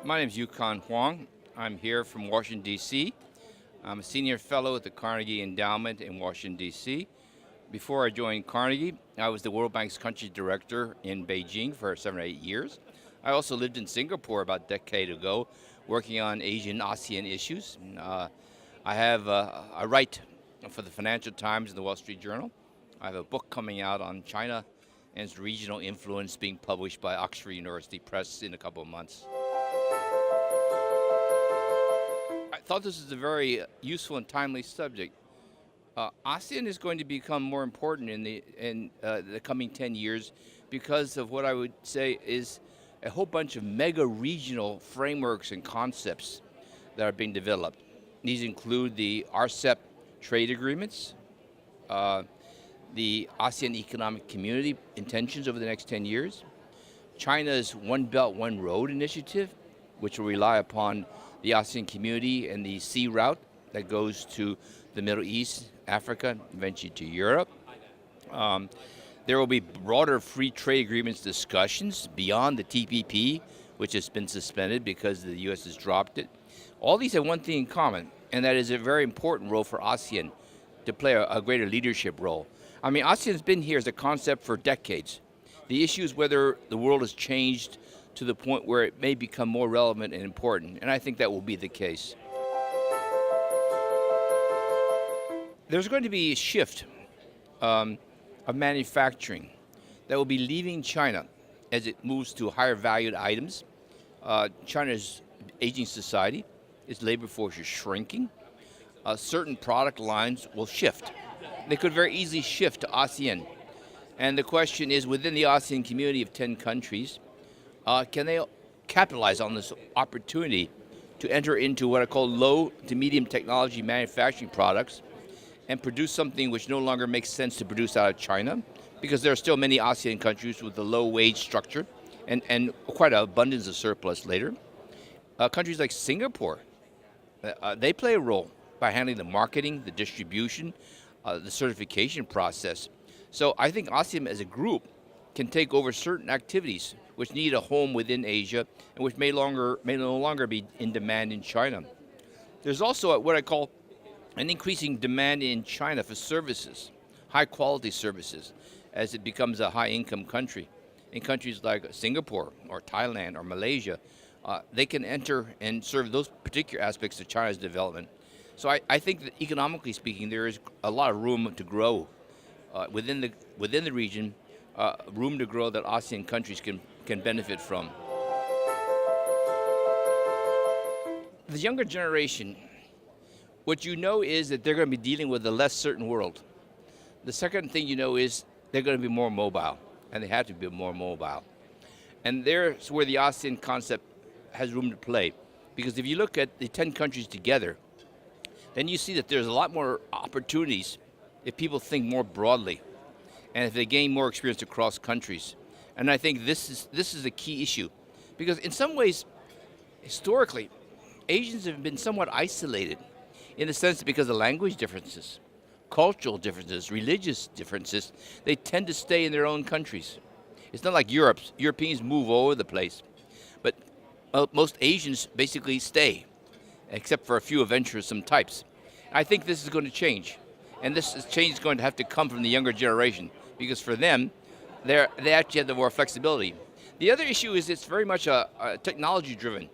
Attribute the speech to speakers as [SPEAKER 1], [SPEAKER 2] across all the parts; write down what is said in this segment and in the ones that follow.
[SPEAKER 1] My name is Yukon Huang. I'm here from Washington, D.C. I'm a senior fellow at the Carnegie Endowment in Washington, D.C. Before I joined Carnegie, I was the World Bank's country director in Beijing for 7 or 8 years. I also lived in Singapore about a decade ago, working on Asian ASEAN issues. I have I write for the Financial Times and the Wall Street Journal. I have a book coming out on China and its regional influence being published by Oxford University Press in a couple of months. I thought this was a very useful and timely subject. ASEAN is going to become more important in the coming 10 years because of what I would say is a whole bunch of mega regional frameworks and concepts that are being developed. These include the RCEP trade agreements, the ASEAN Economic Community intentions over the next 10 years, China's One Belt, One Road initiative, which will rely upon the ASEAN community and the sea route that goes to the Middle East, Africa, eventually to Europe. There will be broader free trade agreements discussions beyond the TPP, which has been suspended because the U.S. has dropped it. All these have one thing in common, and that is a very important role for ASEAN to play a greater leadership role. I mean, ASEAN has been here as a concept for decades. The issue is whether the world has changed to the point where it may become more relevant and important, and I think that will be the case. There's going to be a shift of manufacturing that will be leaving China as it moves to higher valued items. China's aging society, its labor force is shrinking. Certain product lines will shift. They could very easily shift to ASEAN. And the question is, within the ASEAN community of 10 countries, can they capitalize on this opportunity to enter into what I call low to medium technology manufacturing products and produce something which no longer makes sense to produce out of China, because there are still many ASEAN countries with a low wage structure and quite an abundance of surplus later. Countries like Singapore, they play a role by handling the marketing, the distribution, the certification process. So I think ASEAN as a group can take over certain activities which need a home within Asia and which may no longer be in demand in China. There's also what I call an increasing demand in China for services, high quality services, as it becomes a high income country. In countries like Singapore or Thailand or Malaysia, they can enter and serve those particular aspects of China's development. So I think that economically speaking, there is a lot of room to grow within the region, room to grow that ASEAN countries can benefit from. The younger generation, what you know is that they're going to be dealing with a less certain world. The second thing you know is they're going to be more mobile, and they have to be more mobile. And there's where the ASEAN concept has room to play. Because if you look at the 10 countries together, then you see that there's a lot more opportunities if people think more broadly and if they gain more experience across countries. And I think this is a key issue. Because in some ways, historically, Asians have been somewhat isolated in the sense that because of language differences, cultural differences, religious differences, they tend to stay in their own countries. It's not like Europeans move all over the place. But most Asians basically stay, except for a few adventuresome types. I think this is going to change. And this change is going to have to come from the younger generation, because for them, they actually have the more flexibility. The other issue is it's very much a technology-driven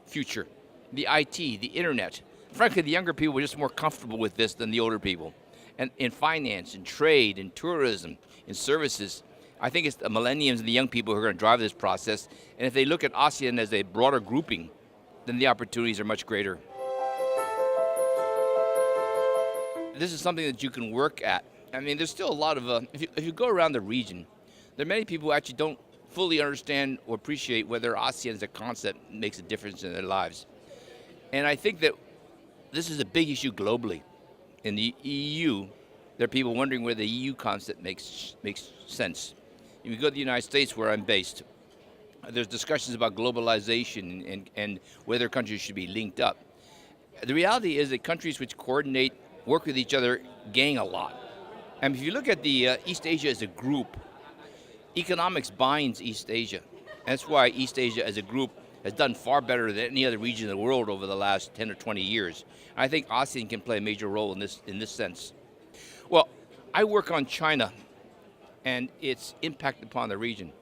[SPEAKER 1] future. The IT, the internet. Frankly, the younger people are just more comfortable with this than the older people. And in finance, in trade, in tourism, in services, I think it's the millennials and the young people who are going to drive this process. And if they look at ASEAN as a broader grouping, then the opportunities are much greater. This is something that you can work at. I mean, there's still a lot of, if you go around the region, there are many people who actually don't fully understand or appreciate whether ASEAN as a concept makes a difference in their lives. And I think that this is a big issue globally. In the EU, there are people wondering whether the EU concept makes sense. If you go to the United States, where I'm based, there's discussions about globalization and whether countries should be linked up. The reality is that countries which coordinate, work with each other, gain a lot. And if you look at the East Asia as a group, Economics binds East Asia. That's why East Asia as a group has done far better than any other region in the world over the last 10 or 20 years. I think ASEAN can play a major role in this sense. Well, I work on China and its impact upon the region.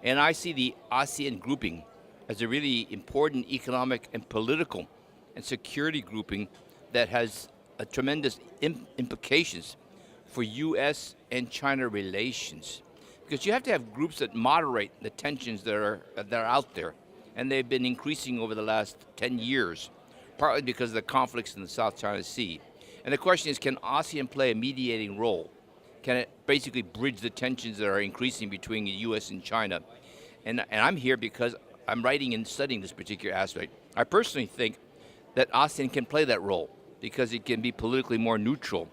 [SPEAKER 1] And I see the ASEAN grouping as a really important economic and political and security grouping that has a tremendous implications for U.S. and China relations. Because you have to have groups that moderate the tensions that are out there. And they've been increasing over the last 10 years, partly because of the conflicts in the South China Sea. And the question is, can ASEAN play a mediating role? Can it basically bridge the tensions that are increasing between the U.S. and China? And I'm here because I'm writing and studying this particular aspect. I personally think that ASEAN can play that role because it can be politically more neutral.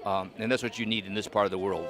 [SPEAKER 1] And that's what you need in this part of the world.